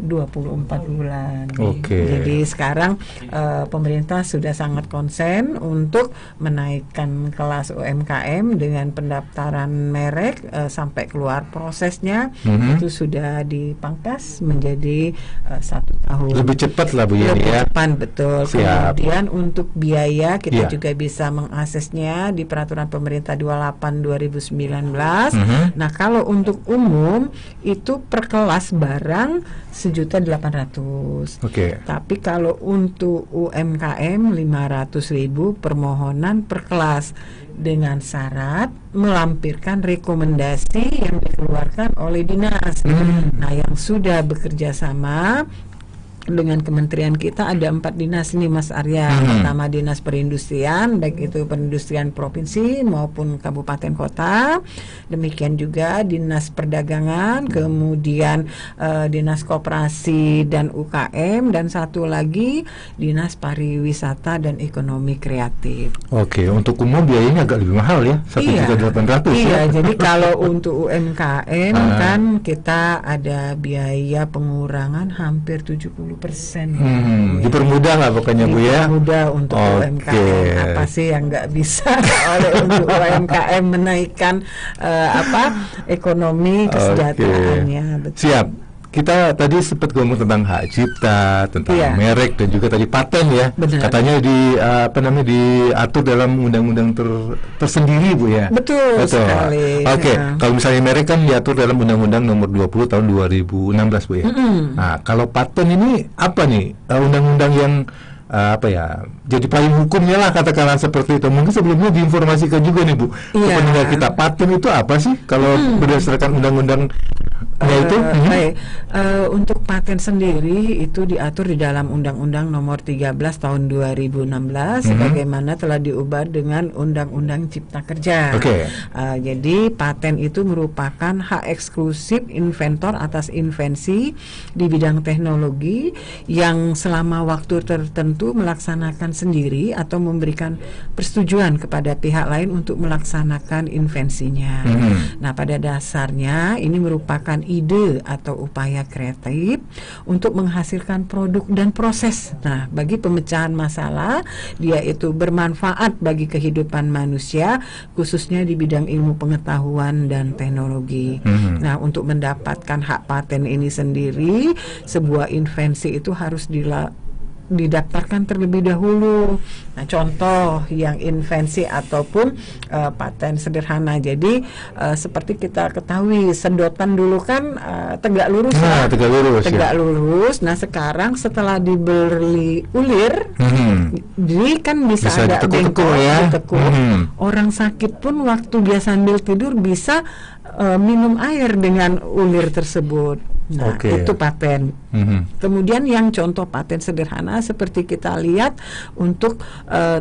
24 bulan. Oke. Jadi sekarang pemerintah sudah sangat konsen untuk menaikkan kelas UMKM dengan pendaftaran merek sampai keluar prosesnya itu sudah dipangkas menjadi 1 tahun. Lebih cepat lah Bu Yeni ya. Cepat, betul. Siap. Kemudian untuk biaya kita Iya. juga bisa mengaksesnya di peraturan pemerintah 28 2019. Nah, kalau untuk umum itu per kelas barang 1.800.000. Oke. Tapi kalau untuk UMKM 500.000 permohonan per kelas dengan syarat melampirkan rekomendasi yang dikeluarkan oleh dinas. Nah, yang sudah bekerja sama dengan kementerian kita ada 4 dinas ini Mas Arya. Pertama Dinas Perindustrian, baik itu perindustrian provinsi maupun kabupaten kota. Demikian juga Dinas Perdagangan, kemudian Dinas Koperasi dan UKM, dan satu lagi Dinas Pariwisata dan Ekonomi Kreatif. Oke, untuk umum biayanya agak lebih mahal ya, 1.800.000 Iya, ya. jadi kalau untuk UMKM kan kita ada biaya pengurangan hampir 70%. Dipermudah lah pokoknya Bu ya. Dipermudah untuk UMKM. Apa sih yang nggak bisa oleh untuk UMKM menaikkan ekonomi kesejahteraannya. Betul. Siap. Kita tadi sempat ngomong tentang hak cipta, tentang merek dan juga tadi paten ya. Benar. Katanya diatur dalam undang-undang tersendiri Bu ya. Betul sekali. Oke, kalau misalnya merek kan diatur dalam Undang-Undang Nomor 20 tahun 2016 Bu ya. Nah, kalau paten ini apa nih? Undang-undang yang jadi payung hukumnya lah katakanlah seperti itu. Mungkin sebelumnya diinformasikan juga nih Bu, ke pendengar kita, paten itu apa sih kalau berdasarkan undang-undang itu? Baik, untuk paten sendiri itu diatur di dalam Undang-Undang Nomor 13 tahun 2016 sebagaimana telah diubah dengan Undang-Undang Cipta Kerja. Jadi paten itu merupakan hak eksklusif inventor atas invensi di bidang teknologi yang selama waktu tertentu melaksanakan sendiri atau memberikan persetujuan kepada pihak lain untuk melaksanakan invensinya. Nah, pada dasarnya ini merupakan ide atau upaya kreatif untuk menghasilkan produk dan proses. Nah, bagi pemecahan masalah, dia itu bermanfaat bagi kehidupan manusia, khususnya di bidang ilmu pengetahuan dan teknologi. Nah, untuk mendapatkan hak paten ini sendiri, sebuah invensi itu harus didaftarkan terlebih dahulu. Nah, contoh yang invensi ataupun paten sederhana. Jadi seperti kita ketahui sedotan dulu kan tegak lurus. Tegak lurus. Nah, sekarang setelah dibeli ulir, jadi kan bisa ada bengkok, ditekuk. Orang sakit pun waktu dia sambil tidur bisa minum air dengan ulir tersebut. Nah, itu paten. Kemudian yang contoh paten sederhana seperti kita lihat untuk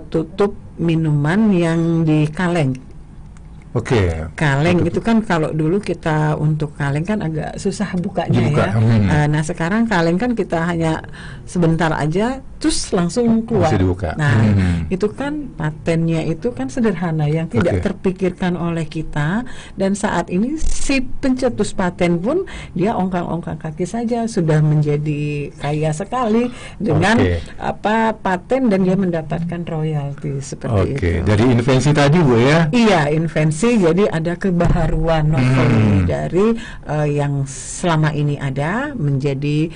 tutup minuman yang di kaleng. Kaleng itu kan kalau dulu kita untuk kaleng kan agak susah bukanya ya. Nah, sekarang kaleng kan kita hanya sebentar aja terus langsung keluar. Nah, itu kan patennya itu kan sederhana yang tidak terpikirkan oleh kita, dan saat ini si pencetus paten pun dia ongkang-ongkang kaki saja sudah menjadi kaya sekali dengan paten, dan dia mendapatkan royalti seperti itu. Dari invensi tadi Bu ya. Iya, invensi. Jadi ada kebaharuan novel dari yang selama ini ada menjadi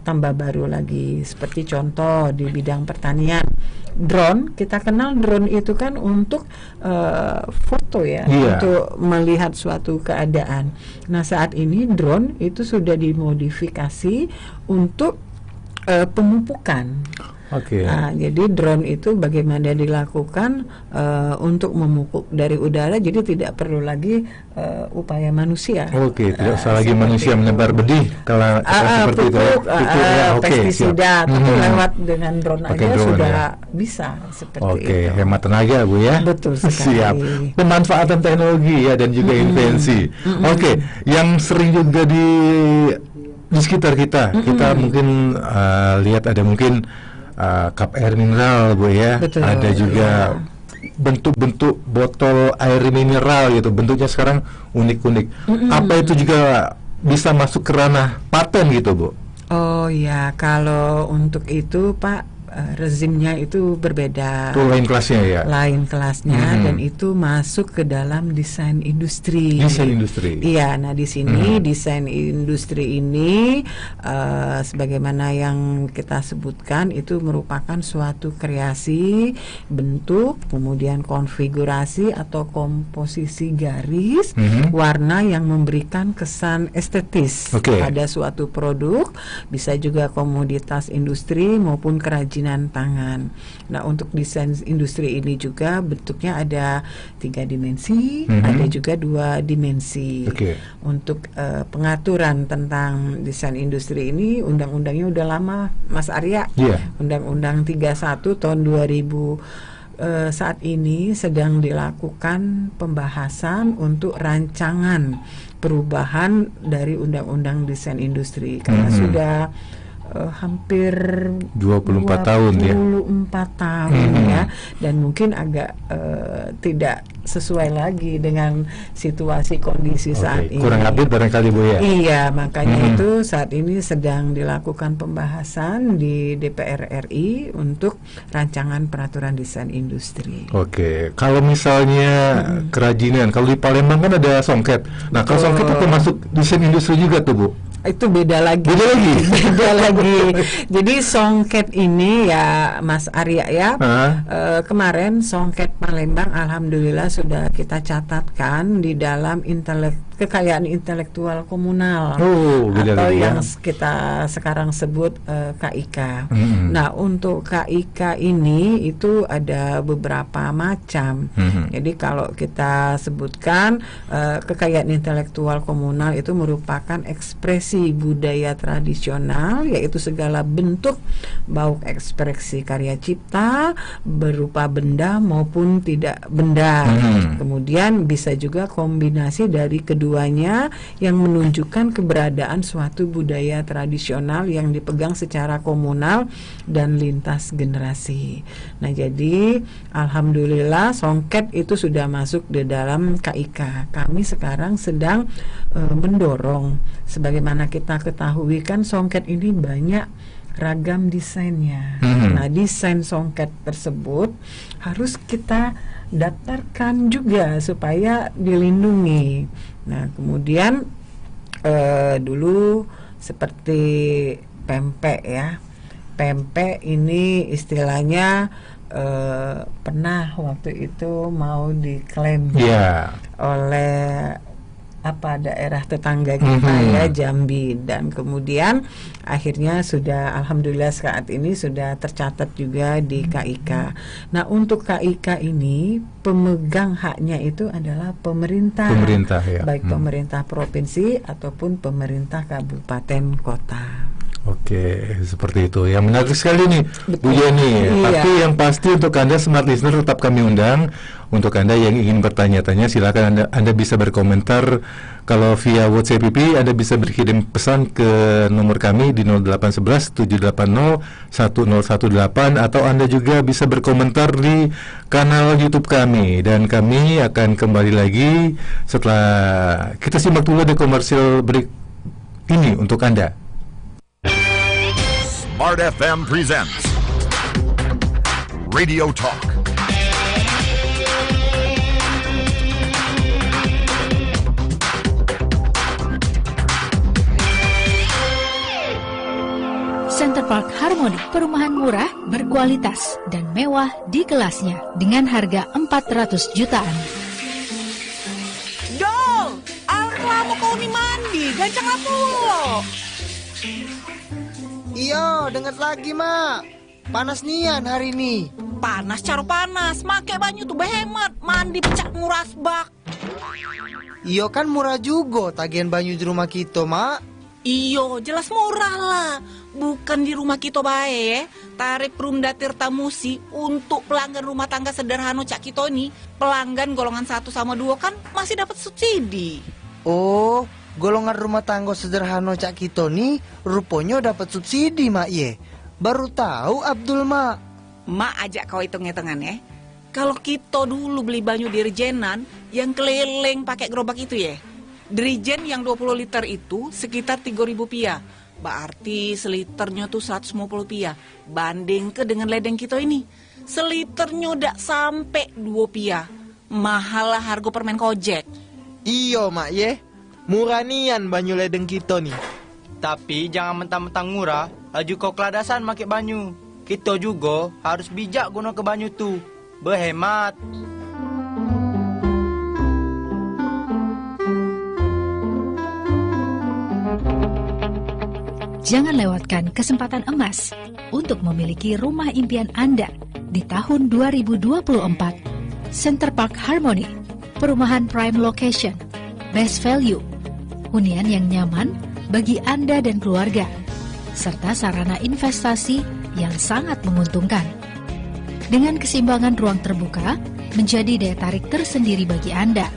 tambah baru lagi. Seperti contoh di bidang pertanian, drone. Kita kenal drone itu kan untuk foto ya, untuk melihat suatu keadaan. Nah, saat ini drone itu sudah dimodifikasi untuk pemupukan. Nah, jadi drone itu bagaimana dilakukan untuk memupuk dari udara, jadi tidak perlu lagi upaya manusia. Tidak usah lagi manusia menebar benih kalau seperti pupuk, itu. pestisida, tapi lewat dengan drone aja sudah bisa seperti itu. Hemat tenaga Bu ya. Betul sekali. Siap. Pemanfaatan teknologi ya dan juga invensi. Yang sering juga di sekitar kita, kita mungkin lihat ada mungkin cup air mineral Bu ya. Ada juga bentuk-bentuk botol air mineral gitu, bentuknya sekarang unik-unik. Apa itu juga bisa masuk ke ranah paten gitu Bu? Oh ya, kalau untuk itu Pak, rezimnya itu berbeda. Itu lain kelasnya ya? Lain kelasnya, dan itu masuk ke dalam desain industri. Desain industri? Iya, nah di sini desain industri ini sebagaimana yang kita sebutkan itu merupakan suatu kreasi, bentuk, kemudian konfigurasi atau komposisi garis, warna yang memberikan kesan estetis pada suatu produk, bisa juga komoditas industri maupun kerajinan tangan. Nah, untuk desain industri ini juga bentuknya ada 3 dimensi, ada juga 2 dimensi. Untuk pengaturan tentang desain industri ini, undang-undangnya udah lama, Mas Arya. Undang-undang 31 tahun 2000. Saat ini sedang dilakukan pembahasan untuk rancangan perubahan dari undang-undang desain industri, karena sudah hampir 24 tahun ya, dan mungkin agak tidak sesuai lagi dengan situasi kondisi saat ini. Kurang update barangkali Bu ya. Iya, makanya itu saat ini sedang dilakukan pembahasan di DPR RI untuk rancangan peraturan desain industri. Kalau misalnya kerajinan, kalau di Palembang kan ada songket. Nah, kalau songket itu masuk desain industri juga tuh Bu? Itu beda lagi. Jadi songket ini ya Mas Arya ya, kemarin songket Palembang alhamdulillah sudah kita catatkan di dalam kekayaan intelektual komunal, atau yang kita sekarang sebut KIK. Nah, untuk KIK ini itu ada beberapa macam. Jadi kalau kita sebutkan kekayaan intelektual komunal itu merupakan ekspresi budaya tradisional, yaitu segala bentuk baik ekspresi karya cipta berupa benda maupun tidak benda. Kemudian bisa juga kombinasi dari keduanya yang menunjukkan keberadaan suatu budaya tradisional yang dipegang secara komunal dan lintas generasi. Nah, jadi alhamdulillah songket itu sudah masuk di dalam KIK. Kami sekarang sedang mendorong, sebagaimana kita ketahui kan songket ini banyak ragam desainnya. Nah, desain songket tersebut harus kita daftarkan juga supaya dilindungi. Nah, kemudian dulu seperti pempek ya. Pempek ini istilahnya pernah waktu itu mau diklaim oleh daerah tetangga kita ya, Jambi, dan kemudian akhirnya sudah alhamdulillah saat ini sudah tercatat juga di KIK. Nah, untuk KIK ini pemegang haknya itu adalah pemerintah baik pemerintah provinsi ataupun pemerintah kabupaten kota. Seperti itu. Yang menarik sekali nih, Bu Jenny. Tapi yang pasti untuk Anda smart listener tetap kami undang. Untuk Anda yang ingin bertanya-tanya, silakan Anda bisa berkomentar. Kalau via WhatsApp PP, Anda bisa berkirim pesan ke nomor kami di 0811 780 1018, atau Anda juga bisa berkomentar di kanal YouTube kami. Dan kami akan kembali lagi setelah kita simak dulu di komersial break ini untuk Anda. Smart FM presents Radio Talk. Center Park Harmony, perumahan murah, berkualitas, dan mewah di kelasnya dengan harga 400 jutaan. Dol, lama kau ni mandi, gancang apa lo? Iya, dengar lagi mak. Panas nian hari ini. Panas caro panas, make banyu tuh behemat, mandi pecah nguras bak. Iyo kan murah juga tagihan banyu di rumah kita mak. Iyo, jelas murah lah. Bukan di rumah kita bae, tarif Rumda Tirta Musi untuk pelanggan rumah tangga sederhana Cak Kito ini, pelanggan golongan 1 sama 2 kan masih dapat subsidi. Oh, golongan rumah tangga sederhana Cak Kito nih rupanya dapat subsidi mak ye. Baru tahu Abdul mak. Mak ajak kau hitung-hitungan ya. Kalau kita dulu beli banyu dirjenan yang keliling pakai gerobak itu ya, dirijen yang 20 liter itu sekitar 3.000 rupiah. Berarti seliternya tuh 150 rupiah. Banding ke dengan ledeng kita ini, seliternya udah sampai 2 rupiah. Mahal lah harga permen kojek. Iyo mak ye, murah nian banyu ledeng kita nih. Tapi jangan mentang-mentang murah, laju kau keladasan make banyu. Kita juga harus bijak guna ke banyu tuh, berhemat. Jangan lewatkan kesempatan emas untuk memiliki rumah impian Anda di tahun 2024. Center Park Harmony, perumahan prime location, best value, hunian yang nyaman bagi Anda dan keluarga, serta sarana investasi yang sangat menguntungkan. Dengan keseimbangan ruang terbuka menjadi daya tarik tersendiri bagi Anda.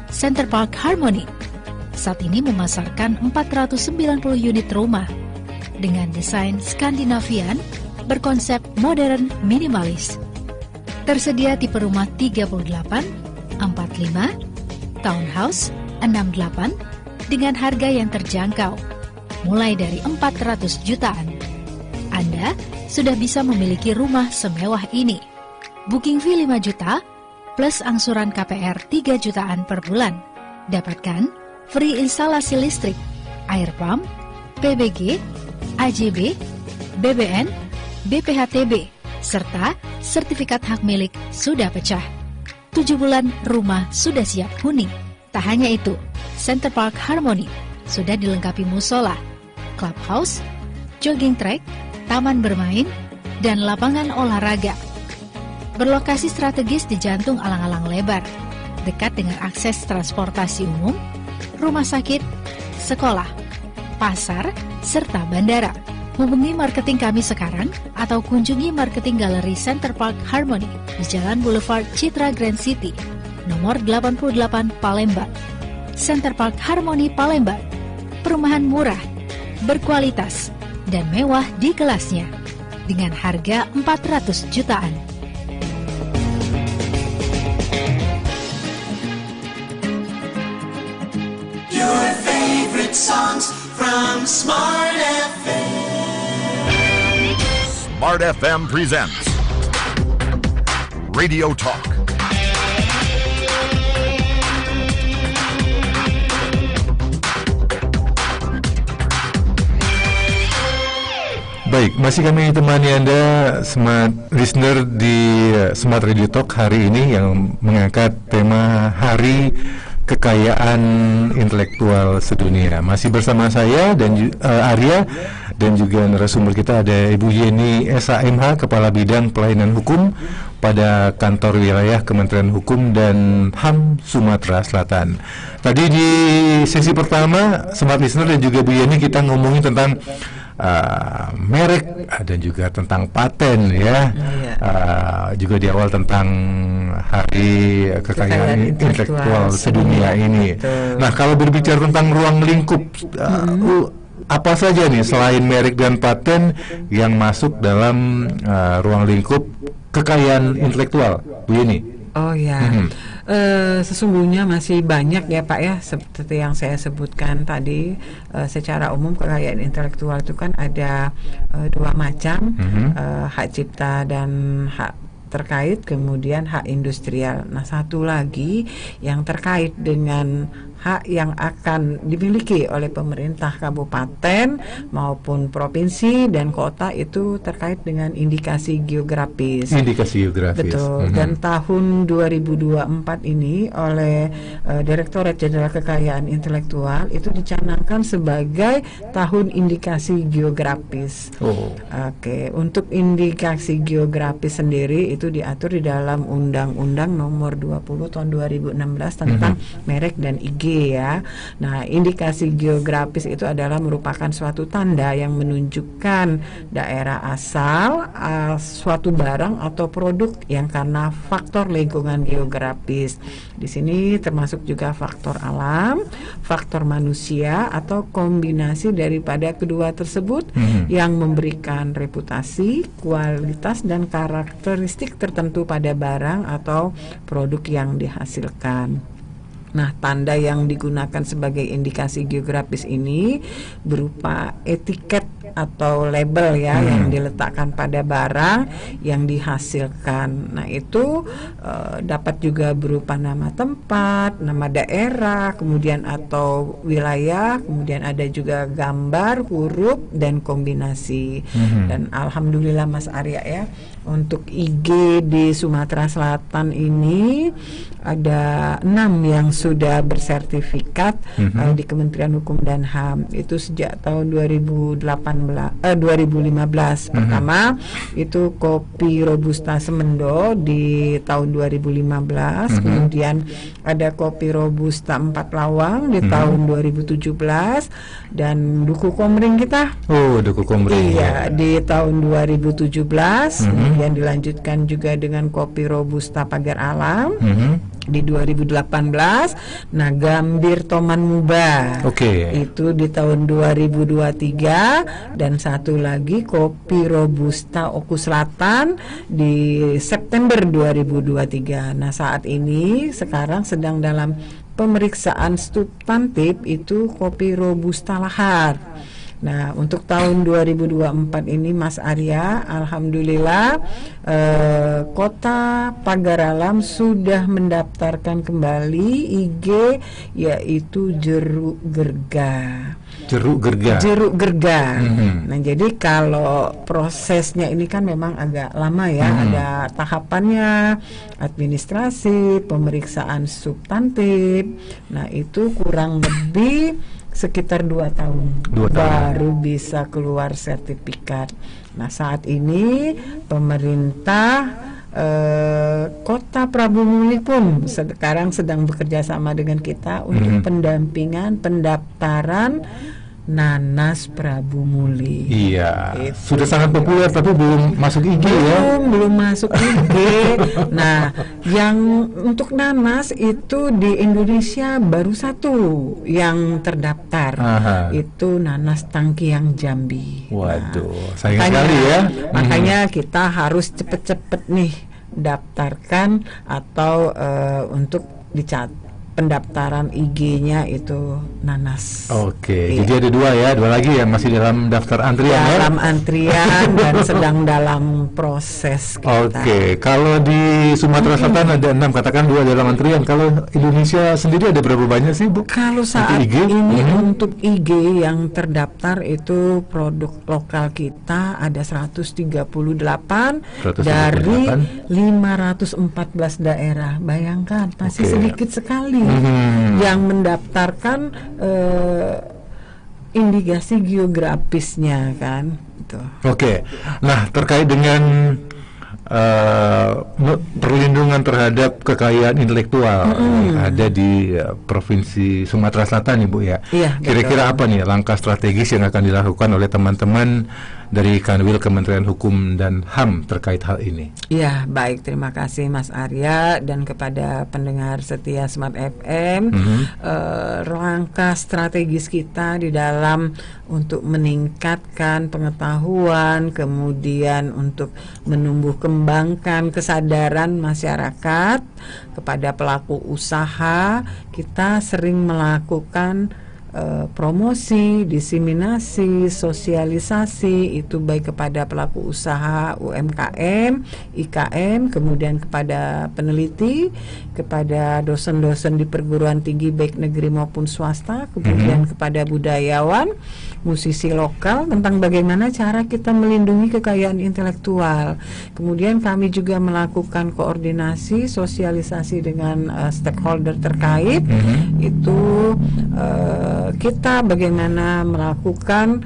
Center Park Harmony saat ini memasarkan 490 unit rumah dengan desain Skandinavian berkonsep modern minimalis. Tersedia tipe rumah 38, 45, townhouse 68 dengan harga yang terjangkau, mulai dari 400 jutaan. Anda sudah bisa memiliki rumah semewah ini. Booking fee 5 juta plus angsuran KPR 3 jutaan per bulan. Dapatkan free instalasi listrik, air pump, PBG, AJB, BBN, BPHTB, serta sertifikat hak milik sudah pecah. 7 bulan rumah sudah siap huni. Tak hanya itu, Center Park Harmony sudah dilengkapi musola, clubhouse, jogging track, taman bermain, dan lapangan olahraga. Berlokasi strategis di jantung alang-alang lebar, dekat dengan akses transportasi umum, rumah sakit, sekolah, pasar, serta bandara. Hubungi marketing kami sekarang atau kunjungi marketing galeri Center Park Harmony di Jalan Boulevard Citra Grand City, nomor 88 Palembang. Center Park Harmony Palembang, perumahan murah, berkualitas, dan mewah di kelasnya dengan harga 400 jutaan. Your favorite songs from Smart FM. Smart FM presents Radio Talk. Baik, masih kami temani Anda Smart Listener di Smart Radio Talk hari ini yang mengangkat tema Hari Kekayaan Intelektual Sedunia. Masih bersama saya dan Arya dan juga narasumber kita ada Ibu Yeni SHMH, Kepala Bidang Pelayanan Hukum pada Kantor Wilayah Kementerian Hukum dan HAM Sumatera Selatan. Tadi di sesi pertama Smart Listener dan juga Bu Yeni kita ngomongin tentang merek dan juga tentang paten ya, juga di awal tentang Hari Kekayaan Intelektual Sedunia ini. Betul. Nah, kalau berbicara tentang ruang lingkup, apa saja nih selain merek dan paten yang masuk dalam ruang lingkup kekayaan intelektual, Bu Yeni? Oh ya, sesungguhnya masih banyak ya Pak ya, seperti yang saya sebutkan tadi. Secara umum kekayaan intelektual itu kan ada dua macam, hak cipta dan hak terkait, kemudian hak industrial. Nah, satu lagi yang terkait dengan hak yang akan dimiliki oleh pemerintah kabupaten maupun provinsi dan kota itu terkait dengan indikasi geografis. Indikasi geografis. Betul. Dan tahun 2024 ini oleh Direktorat Jenderal Kekayaan Intelektual itu dicanangkan sebagai tahun indikasi geografis. Oke, untuk indikasi geografis sendiri itu diatur di dalam Undang-Undang Nomor 20 Tahun 2016 tentang merek dan IG ya. Nah, indikasi geografis itu adalah merupakan suatu tanda yang menunjukkan daerah asal suatu barang atau produk yang karena faktor lingkungan geografis. Di sini termasuk juga faktor alam, faktor manusia atau kombinasi daripada kedua tersebut yang memberikan reputasi, kualitas dan karakteristik tertentu pada barang atau produk yang dihasilkan. Nah, tanda yang digunakan sebagai indikasi geografis ini berupa etiket atau label ya yang diletakkan pada barang yang dihasilkan. Nah, itu dapat juga berupa nama tempat, nama daerah, kemudian atau wilayah, kemudian ada juga gambar, huruf dan kombinasi. Dan alhamdulillah Mas Arya ya, untuk IG di Sumatera Selatan ini ada 6 yang sudah bersertifikat di Kementerian Hukum dan HAM itu sejak tahun 2015. Pertama itu kopi Robusta Semendo di tahun 2015, kemudian ada kopi Robusta 4 Lawang di tahun 2017 dan Duku Komring kita. Oh, Duku Komring. Iya, di tahun 2017. Kemudian dilanjutkan juga dengan kopi Robusta Pagar Alam di 2018. Nah, Gambir Toman Muba itu di tahun 2023 dan satu lagi kopi Robusta Oku Selatan di September 2023. Nah, saat ini sekarang sedang dalam pemeriksaan substantif itu kopi Robusta Lahar. Nah, untuk tahun 2024 ini Mas Arya, alhamdulillah Kota Pagar Alam sudah mendaftarkan kembali IG yaitu Jeruk Gerga. Jeruk Gerga. Nah, jadi kalau prosesnya ini kan memang agak lama ya, ada tahapannya, administrasi, pemeriksaan substantif. Nah, itu kurang lebih sekitar 2 tahun baru bisa keluar sertifikat. Nah, saat ini pemerintah Kota Prabu Muli pun sekarang sedang bekerja sama dengan kita untuk pendampingan pendaftaran nanas Prabu Muli. Iya, sudah sangat populer tapi belum masuk IG belum masuk IG. Nah, yang untuk nanas itu di Indonesia baru 1 yang terdaftar. Itu nanas Tangkiang Jambi. Waduh, sayang sekali ya. Makanya kita harus cepet-cepet nih daftarkan atau untuk dicatat pendaftaran IG-nya itu nanas. Jadi ada 2 lagi yang masih dalam daftar antrian dalam antrian dan sedang dalam proses kita. Kalau di Sumatera Selatan ada 6, katakan 2 dalam antrian. Kalau Indonesia sendiri ada berapa banyak sih, Bu? Kalau saat ini untuk IG yang terdaftar itu produk lokal kita ada 138 dari 514 daerah. Bayangkan masih sedikit sekali yang mendaftarkan indikasi geografisnya kan itu. Nah, terkait dengan perlindungan terhadap kekayaan intelektual ada di Provinsi Sumatera Selatan, Ibu ya. Kira-kira apa nih langkah strategis yang akan dilakukan oleh teman-teman dari Kanwil Kementerian Hukum dan HAM terkait hal ini? Ya, baik, terima kasih Mas Arya dan kepada pendengar setia Smart FM. Langkah strategis kita di dalam untuk meningkatkan pengetahuan, kemudian untuk menumbuh kembangkan kesadaran masyarakat kepada pelaku usaha, kita sering melakukan promosi, diseminasi, sosialisasi itu baik kepada pelaku usaha UMKM, IKM, kemudian kepada peneliti, kepada dosen-dosen di perguruan tinggi baik negeri maupun swasta, kemudian kepada budayawan, musisi lokal tentang bagaimana cara kita melindungi kekayaan intelektual. Kemudian kami juga melakukan koordinasi, sosialisasi dengan stakeholder terkait. Itu kita bagaimana melakukan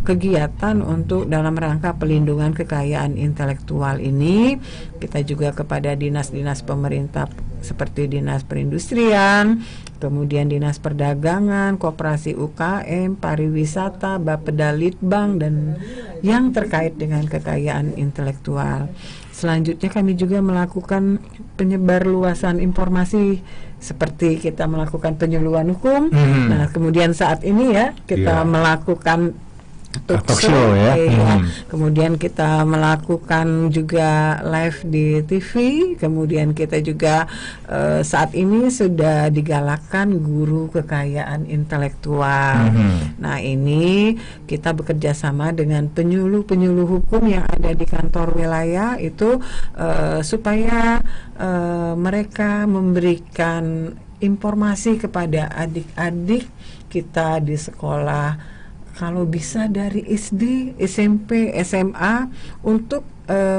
kegiatan untuk dalam rangka pelindungan kekayaan intelektual ini. Kita juga kepada dinas-dinas pemerintah seperti Dinas Perindustrian, kemudian Dinas Perdagangan, Koperasi UKM, Pariwisata, Bapeda Litbang dan yang terkait dengan kekayaan intelektual. Selanjutnya kami juga melakukan penyebarluasan informasi seperti kita melakukan penyuluhan hukum. Nah, kemudian saat ini ya kita melakukan talk show ya. Kemudian kita melakukan juga live di TV. Kemudian kita juga saat ini sudah digalakkan guru kekayaan intelektual. Nah, ini kita bekerja sama dengan penyuluh hukum yang ada di kantor wilayah itu supaya mereka memberikan informasi kepada adik-adik kita di sekolah, kalau bisa dari SD, SMP, SMA, untuk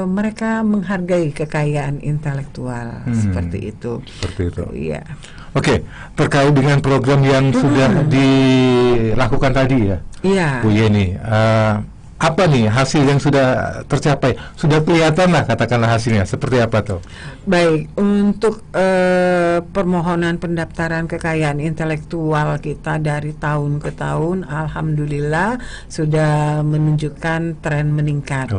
mereka menghargai kekayaan intelektual seperti itu. Seperti itu. Iya. Oke, terkait dengan program yang sudah dilakukan tadi ya, Bu Yeni, apa nih hasil yang sudah tercapai? Sudah kelihatan lah katakanlah hasilnya, seperti apa tuh? Baik, untuk permohonan pendaftaran kekayaan intelektual kita dari tahun ke tahun, alhamdulillah sudah menunjukkan tren meningkat.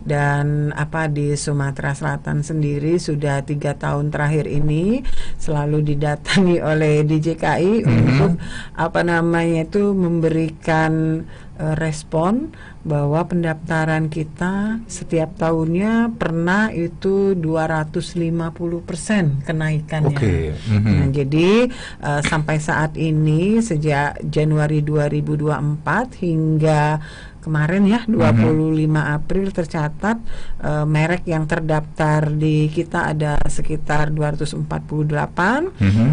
Dan di Sumatera Selatan sendiri sudah 3 tahun terakhir ini selalu didatangi oleh DJKI untuk memberikan respon bahwa pendaftaran kita setiap tahunnya pernah itu 250% kenaikannya. Nah, jadi sampai saat ini sejak Januari 2024 hingga kemarin ya 25 April tercatat merek yang terdaftar di kita ada sekitar 248.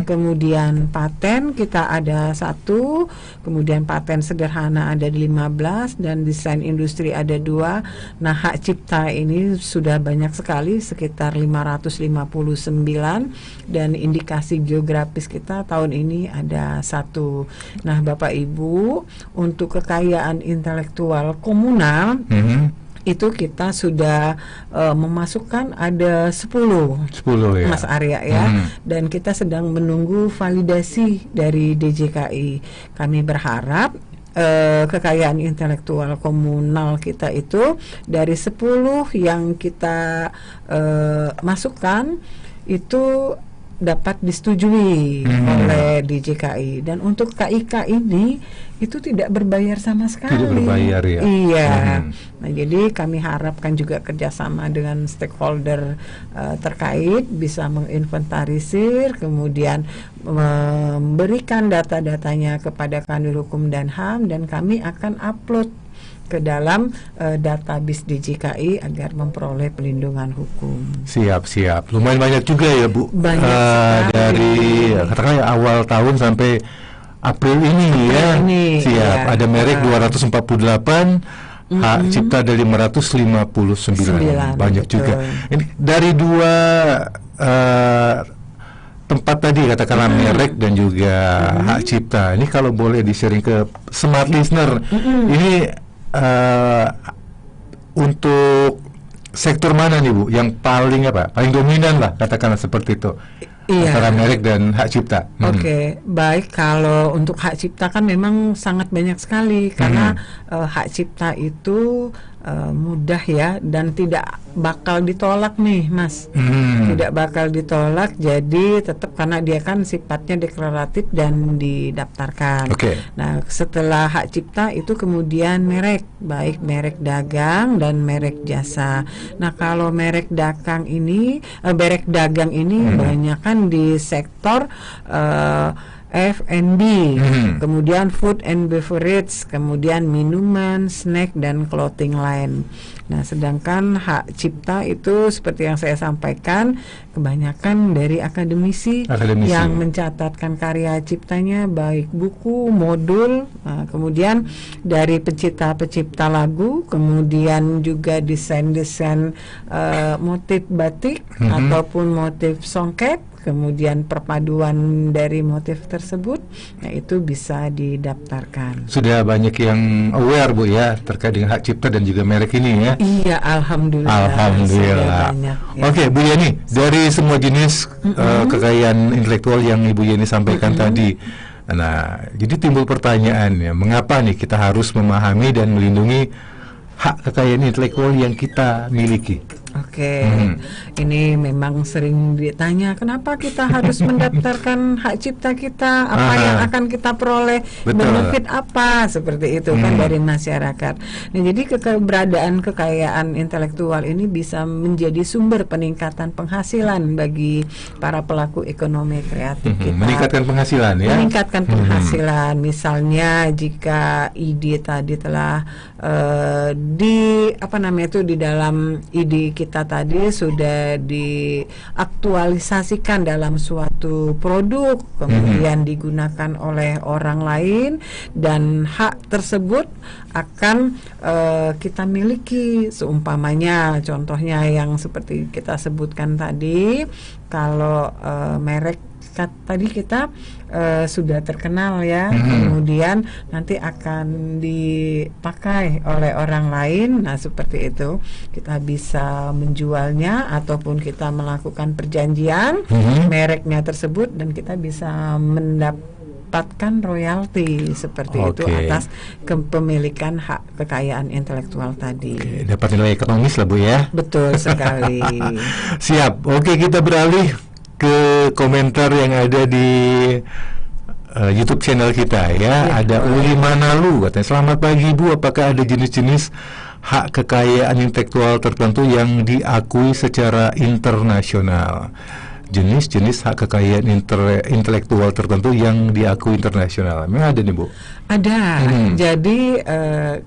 Kemudian paten kita ada 1, kemudian paten sederhana ada 15 dan desain industri ada 2. Nah, hak cipta ini sudah banyak sekali sekitar 559 dan indikasi geografis kita tahun ini ada 1. Nah, Bapak Ibu, untuk kekayaan intelektual komunal itu kita sudah memasukkan ada 10 ya, Mas Arya ya. Dan kita sedang menunggu validasi dari DJKI. Kami berharap kekayaan intelektual komunal kita itu dari 10 yang kita masukkan itu dapat disetujui oleh DJKI. Dan untuk KIK ini itu tidak berbayar sama sekali. Tidak berbayar ya. Iya. Nah, jadi kami harapkan juga kerjasama dengan stakeholder terkait bisa menginventarisir, kemudian memberikan data-datanya kepada Kanwil Hukum dan HAM, dan kami akan upload ke dalam database DJKI agar memperoleh pelindungan hukum. Siap. Lumayan banyak juga ya, Bu. Banyak dari katakanlah awal tahun sampai April ini ya. Siap. Ya. Ada merek 248, hak cipta dari 559. Banyak betul. Juga. Ini dari 2 tempat tadi katakanlah merek dan juga hak cipta. Ini kalau boleh di-sharing ke smart listener. Ini untuk sektor mana nih, Bu, yang paling dominan lah katakanlah seperti itu antara merek dan hak cipta? Oke, baik. Kalau untuk hak cipta kan memang sangat banyak sekali karena hak cipta itu mudah ya dan tidak bakal ditolak nih, Mas. Tidak bakal ditolak, jadi tetap karena dia kan sifatnya deklaratif dan didaftarkan. Nah, setelah hak cipta itu kemudian merek, baik merek dagang dan merek jasa. Nah, kalau merek dagang ini banyak kan di sektor F&B, kemudian food and beverage, kemudian minuman, snack, dan clothing line. Nah, sedangkan hak cipta itu seperti yang saya sampaikan kebanyakan dari akademisi. Yang mencatatkan karya ciptanya baik buku, modul, kemudian dari pencipta lagu, kemudian juga desain-desain motif batik ataupun motif songket, kemudian perpaduan dari motif tersebut, nah itu bisa didaftarkan. Sudah banyak yang aware, Bu, ya, terkait dengan hak cipta dan juga merek ini ya. Iya, alhamdulillah. Banyak, ya. Oke, Bu Yeni, dari semua jenis kekayaan intelektual yang Ibu Yeni sampaikan tadi, nah, jadi timbul pertanyaan ya, mengapa nih kita harus memahami dan melindungi hak kekayaan intelektual yang kita miliki? Ini memang sering ditanya, kenapa kita harus mendaftarkan hak cipta kita, apa yang akan kita peroleh, benefit apa, seperti itu kan dari masyarakat. Nah, jadi keberadaan kekayaan intelektual ini bisa menjadi sumber peningkatan penghasilan bagi para pelaku ekonomi kreatif kita. Meningkatkan penghasilan ya. Meningkatkan penghasilan, misalnya jika ide tadi telah di dalam ide kita tadi sudah diaktualisasikan dalam suatu produk, kemudian digunakan oleh orang lain, dan hak tersebut akan kita miliki. Seumpamanya contohnya yang seperti kita sebutkan tadi, kalau merek tadi kita sudah terkenal ya, kemudian nanti akan dipakai oleh orang lain. Nah, seperti itu kita bisa menjualnya ataupun kita melakukan perjanjian mereknya tersebut, dan kita bisa mendapatkan royalti seperti itu atas kepemilikan hak kekayaan intelektual tadi. Dapat nilai ekonomis lah Bu ya. Betul sekali. Siap. Kita beralih ke komentar yang ada di YouTube channel kita ya. Ada Uli Manalu katanya, selamat pagi Bu, apakah ada jenis-jenis hak kekayaan intelektual tertentu yang diakui secara internasional? Jenis-jenis hak kekayaan intelektual tertentu yang diakui internasional, memang ada nih Bu? Ada. Jadi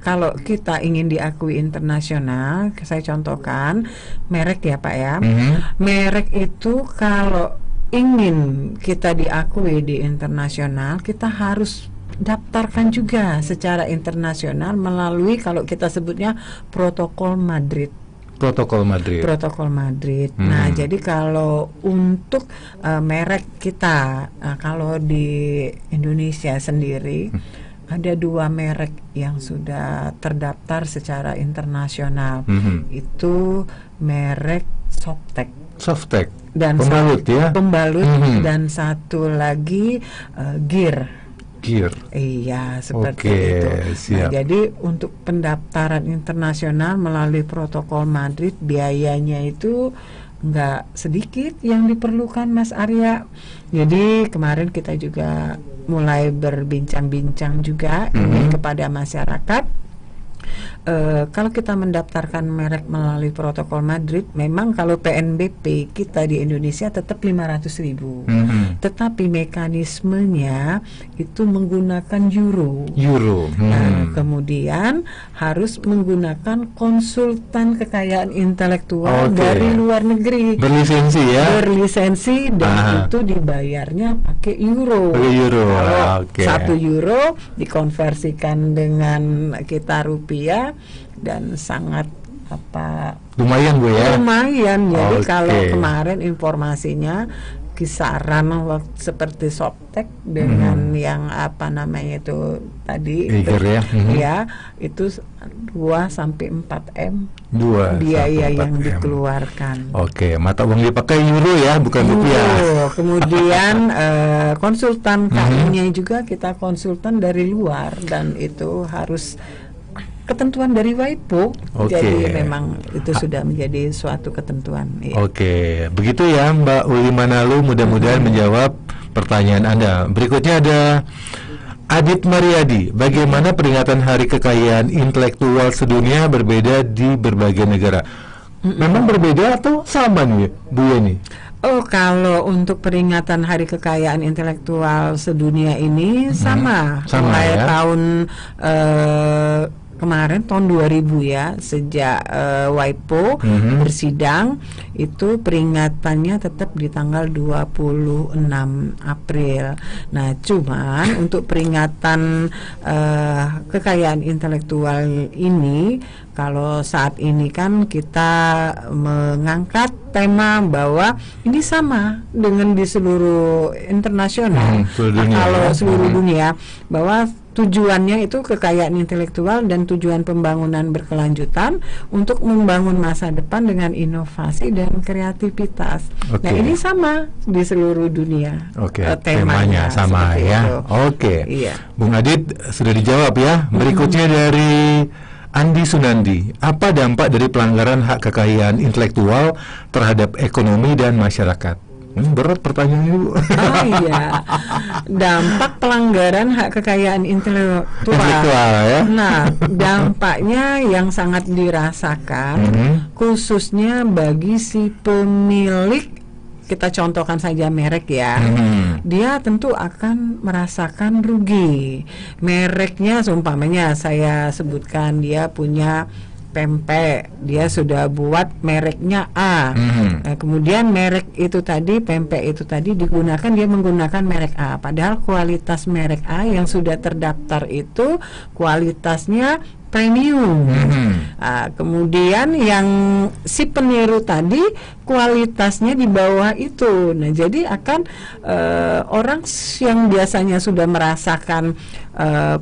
kalau kita ingin diakui internasional, saya contohkan merek ya Pak ya. Merek itu kalau ingin kita diakui di internasional, kita harus daftarkan juga secara internasional melalui, kalau kita sebutnya Protokol Madrid. Nah, jadi kalau untuk merek kita, kalau di Indonesia sendiri ada 2 merek yang sudah terdaftar secara internasional. Itu merek Softtek dan pembalut dan satu lagi Gear. Iya, seperti itu. Nah, jadi untuk pendaftaran internasional melalui Protokol Madrid, biayanya itu nggak sedikit yang diperlukan Mas Arya. Jadi kemarin kita juga mulai berbincang-bincang juga ini kepada masyarakat. Kalau kita mendaftarkan merek melalui Protokol Madrid, memang kalau PNBP kita di Indonesia tetap 500.000. Tetapi mekanismenya itu menggunakan euro. Nah, kemudian harus menggunakan konsultan kekayaan intelektual dari luar negeri. Berlisensi ya? Berlisensi, dan itu dibayarnya pakai euro. Kalau 1 euro dikonversikan dengan kita rupiah, dan sangat lumayan Bu ya. Jadi kalau kemarin informasinya kisaran seperti Softtek dengan yang itu tadi ya, itu 2-4 M biaya yang dikeluarkan. Mata uang dipakai euro ya, bukan rupiah. Kemudian konsultan KI-nya juga kita konsultan dari luar, dan itu harus ketentuan dari WIPO. Jadi memang itu sudah menjadi suatu ketentuan. Begitu ya Mbak Uli Manalu, mudah-mudahan menjawab pertanyaan Anda. Berikutnya ada Adit Mariadi, bagaimana peringatan Hari Kekayaan Intelektual Sedunia berbeda di berbagai negara? Memang berbeda atau sama nih Bu Yeni? Kalau untuk peringatan Hari Kekayaan Intelektual Sedunia ini sama mulai tahun kemarin tahun 2000 ya, sejak WIPO bersidang, itu peringatannya tetap di tanggal 26 April. Nah, cuman untuk peringatan kekayaan intelektual ini, kalau saat ini kan kita mengangkat tema bahwa ini sama dengan di seluruh internasional, seluruh dunia, bahwa tujuannya itu kekayaan intelektual dan tujuan pembangunan berkelanjutan untuk membangun masa depan dengan inovasi dan kreativitas. Nah, ini sama di seluruh dunia. Temanya sama ya. Iya. Bung Adit sudah dijawab ya. Berikutnya dari Andi Sunandi, apa dampak dari pelanggaran hak kekayaan intelektual terhadap ekonomi dan masyarakat? Berat pertanyaannya, Bu. Oh iya, dampak pelanggaran hak kekayaan intelektual ya. Nah, dampaknya yang sangat dirasakan, khususnya bagi si pemilik. Kita contohkan saja merek ya, dia tentu akan merasakan rugi. Mereknya, seumpamanya saya sebutkan, dia punya pempek, dia sudah buat mereknya A. Kemudian merek itu tadi, pempek itu tadi digunakan, dia menggunakan merek A, padahal kualitas merek A yang sudah terdaftar itu kualitasnya premium. Kemudian yang si peniru tadi kualitasnya di bawah itu. Nah, jadi akan orang yang biasanya sudah merasakan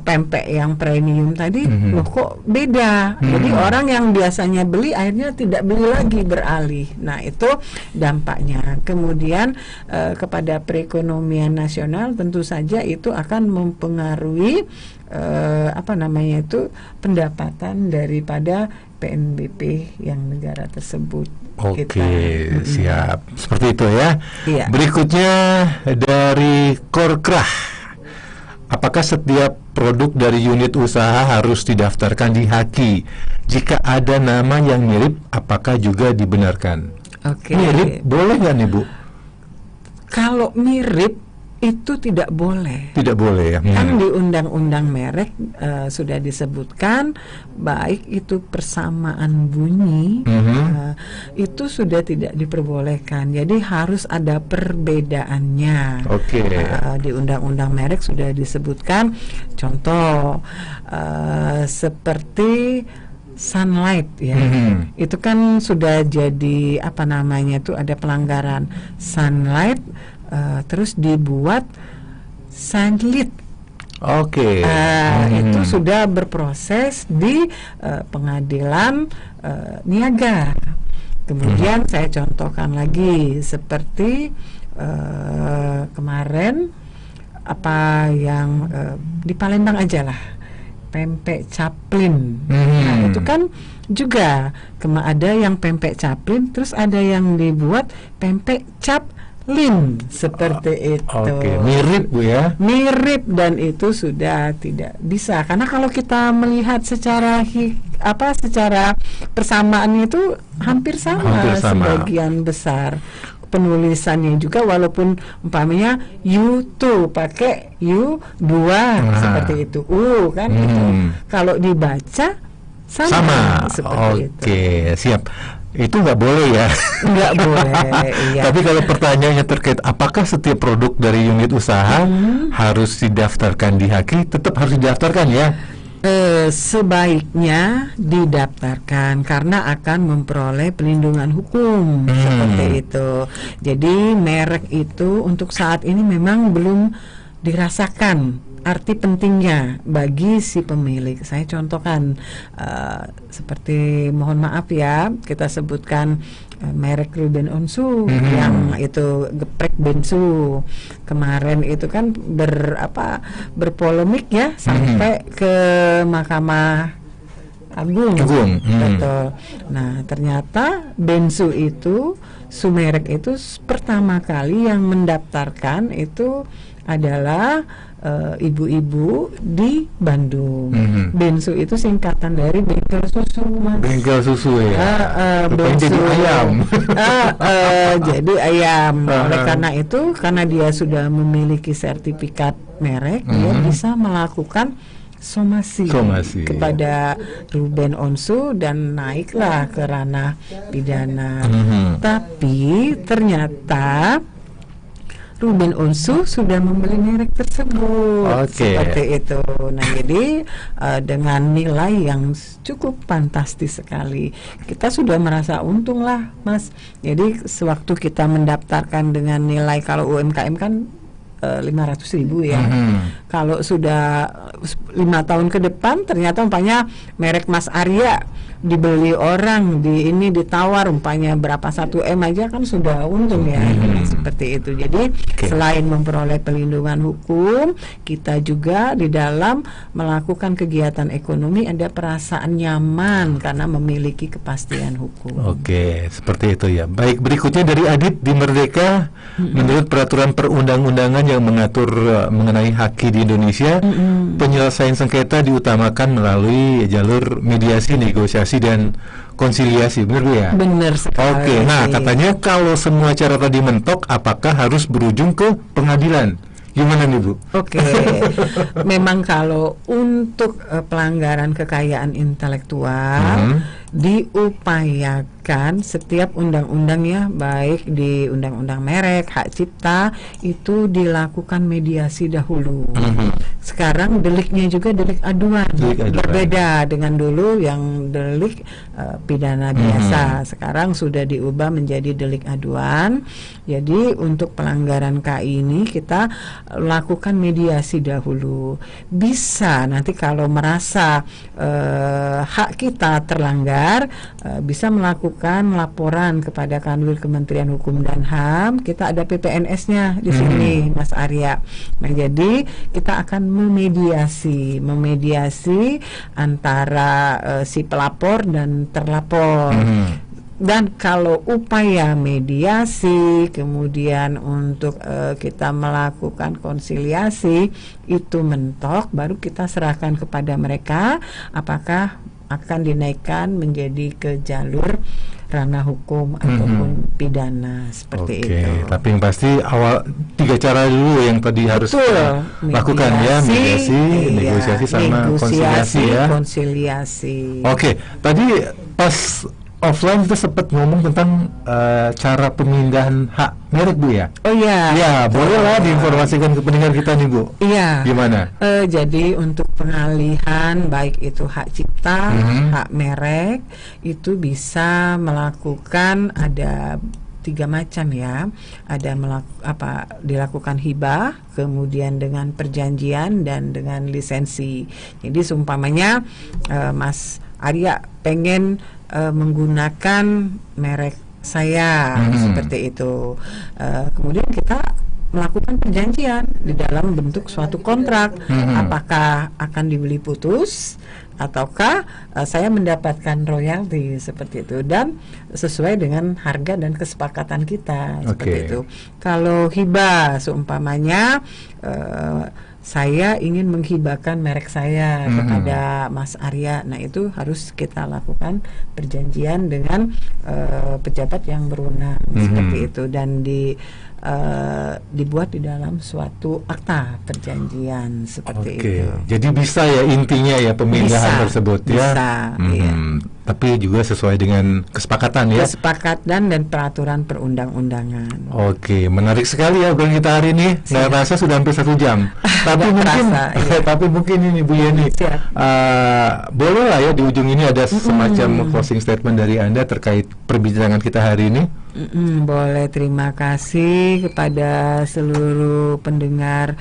pempek yang premium tadi, loh kok beda. Jadi orang yang biasanya beli akhirnya tidak beli lagi, beralih. Nah, itu dampaknya. Kemudian kepada perekonomian nasional tentu saja itu akan mempengaruhi pendapatan daripada PNBP yang negara tersebut. Oke, siap. Seperti itu ya. Iya. Berikutnya dari Korkrah. Apakah setiap produk dari unit usaha harus didaftarkan di HAKI? Jika ada nama yang mirip, apakah juga dibenarkan? Oke. Mirip boleh nggak nih, Bu? Kalau mirip itu tidak boleh. Tidak boleh ya. Kan di undang-undang merek sudah disebutkan, baik itu persamaan bunyi itu sudah tidak diperbolehkan. Jadi harus ada perbedaannya. Oke. Di undang-undang merek sudah disebutkan. Contoh seperti Sunlight ya, itu kan sudah jadi itu ada pelanggaran Sunlight. Terus dibuat Sunlit. Oke. Itu sudah berproses di pengadilan niaga. Kemudian saya contohkan lagi seperti kemarin apa yang di Palembang aja lah, pempek caplin. Nah, itu kan juga ada yang pempek caplin, terus ada yang dibuat pempek cap seperti itu. Oke, mirip Bu ya. Mirip, dan itu sudah tidak bisa, karena kalau kita melihat secara secara persamaannya itu hampir sama. Sebagian besar penulisannya juga, walaupun umpamanya U2 pakai U2 seperti itu, kan itu. Kalau dibaca sama. Seperti itu. Oke, siap. Itu nggak boleh ya? Nggak boleh. Iya. Tapi kalau pertanyaannya terkait apakah setiap produk dari unit usaha harus didaftarkan di HAKI, tetap harus didaftarkan ya? Sebaiknya didaftarkan karena akan memperoleh pelindungan hukum seperti itu. Jadi merek itu untuk saat ini memang belum dirasakan arti pentingnya bagi si pemilik. Saya contohkan seperti, mohon maaf ya, kita sebutkan merek Ruben Onsu yang itu geprek bensu. Kemarin itu kan berpolemik ya, sampai ke Mahkamah Agung. Betul. Nah, ternyata bensu itu, sumerek itu pertama kali yang mendaftarkan itu adalah ibu-ibu di Bandung. Bensu itu singkatan dari bengkel susu, Mas. Bengkel susu ya. Bensu jadi ayam. Jadi ayam. Oleh karena itu, karena dia sudah memiliki sertifikat merek, dia bisa melakukan somasi kepada Ruben Onsu dan naiklah ke ranah pidana. Tapi ternyata Ruben Onsu sudah membeli merek tersebut. Seperti itu. Nah, jadi dengan nilai yang cukup fantastis sekali, kita sudah merasa untung lah, Mas. Jadi sewaktu kita mendaftarkan dengan nilai, kalau UMKM kan 500.000 ya. Kalau sudah 5 tahun ke depan ternyata umpamanya merek Mas Arya dibeli orang, ini ditawar umpamanya berapa 1M aja kan sudah untung ya. Seperti itu. Jadi selain memperoleh pelindungan hukum, kita juga di dalam melakukan kegiatan ekonomi ada perasaan nyaman karena memiliki kepastian hukum. Oke, seperti itu ya. Baik, berikutnya dari Adit di Merdeka. Menurut peraturan perundang-undangan yang mengatur mengenai haki di Indonesia, penyelesaian sengketa diutamakan melalui jalur mediasi, negosiasi dan konsiliasi, benar Bu ya? Benar sekali. Oke, nah katanya kalau semua cara tadi mentok, apakah harus berujung ke pengadilan? Gimana nih Bu? Oke, memang kalau untuk pelanggaran kekayaan intelektual diupayakan setiap undang-undang ya, baik di undang-undang merek, hak cipta itu dilakukan mediasi dahulu. Sekarang deliknya juga delik aduan. Berbeda dengan dulu yang delik pidana biasa. Sekarang sudah diubah menjadi delik aduan. Jadi untuk pelanggaran KI ini kita lakukan mediasi dahulu. Bisa nanti kalau merasa hak kita terlanggar, bisa melakukan laporan kepada Kanwil Kementerian Hukum dan HAM. Kita ada PPNS-nya di sini, Mas Arya. Nah, jadi kita akan memediasi antara si pelapor dan terlapor. Dan kalau upaya mediasi kemudian untuk kita melakukan konsiliasi itu mentok, baru kita serahkan kepada mereka apakah akan dinaikkan menjadi ke jalur ranah hukum ataupun pidana seperti itu. Tapi yang pasti awal 3 cara dulu yang tadi harus lakukan ya, mediasi, negosiasi sama konsiliasi ya. Oke, tadi pas offline kita sempat ngomong tentang cara pemindahan hak merek Bu ya. Oh iya. Ya, boleh lah diinformasikan ke pendengar kita nih Bu. Iya. Gimana? Jadi untuk pengalihan baik itu hak cipta, hak merek itu bisa melakukan ada 3 macam ya. Ada dilakukan hibah, kemudian dengan perjanjian dan dengan lisensi. Jadi seumpamanya Mas Arya pengen menggunakan merek saya seperti itu, kemudian kita melakukan perjanjian di dalam bentuk suatu kontrak, apakah akan dibeli putus ataukah saya mendapatkan royalti seperti itu dan sesuai dengan harga dan kesepakatan kita seperti itu. Kalau hibah seumpamanya saya ingin menghibahkan merek saya kepada Mas Arya. Nah, itu harus kita lakukan perjanjian dengan pejabat yang berwenang seperti itu dan dibuat di dalam suatu akta perjanjian seperti itu. Jadi bisa ya intinya ya pemindahan tersebut ya. Bisa, iya. Tapi juga sesuai dengan kesepakatan ya. Kesepakatan dan peraturan perundang-undangan. Oke, menarik sekali ya obrolan kita hari ini. Nggak rasa sudah hampir 1 jam. Tapi mungkin ini Bu Yeni, boleh lah ya di ujung ini ada semacam closing statement dari Anda terkait perbincangan kita hari ini. Boleh, terima kasih kepada seluruh pendengar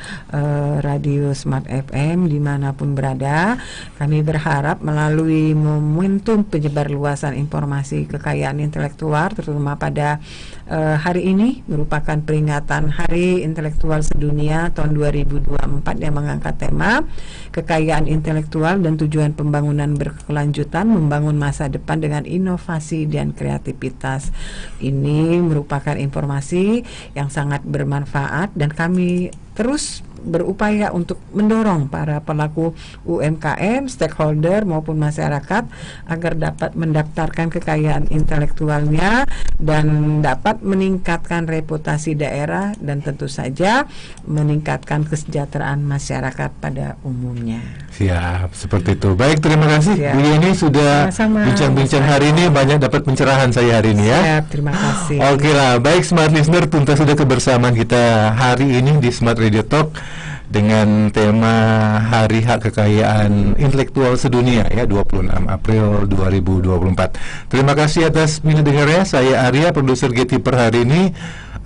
Radio Smart FM dimanapun berada. Kami berharap melalui momentum penyebarluasan informasi kekayaan intelektual terutama pada hari ini merupakan peringatan Hari Intelektual Sedunia tahun 2024 yang mengangkat tema kekayaan intelektual dan tujuan pembangunan berkelanjutan membangun masa depan dengan inovasi dan kreativitas. Ini merupakan informasi yang sangat bermanfaat dan kami terus berupaya untuk mendorong para pelaku UMKM, stakeholder maupun masyarakat agar dapat mendaftarkan kekayaan intelektualnya dan dapat meningkatkan reputasi daerah dan tentu saja meningkatkan kesejahteraan masyarakat pada umumnya. Siap, seperti itu. Baik, terima kasih Bu Yeni sudah bincang-bincang hari ini, banyak dapat pencerahan saya hari ini ya. Siap, terima kasih. Oke lah, baik Smart Listener, tuntas sudah kebersamaan kita hari ini di Smart Radio Talk dengan tema Hari Hak Kekayaan Intelektual Sedunia ya, 26 April 2024. Terima kasih atas minat dengarnya. Saya Arya, produser GT per hari ini.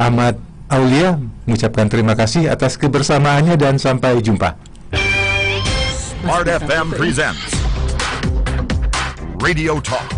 Ahmad Aulia mengucapkan terima kasih atas kebersamaannya dan sampai jumpa. Smart FM presents Radio Talk.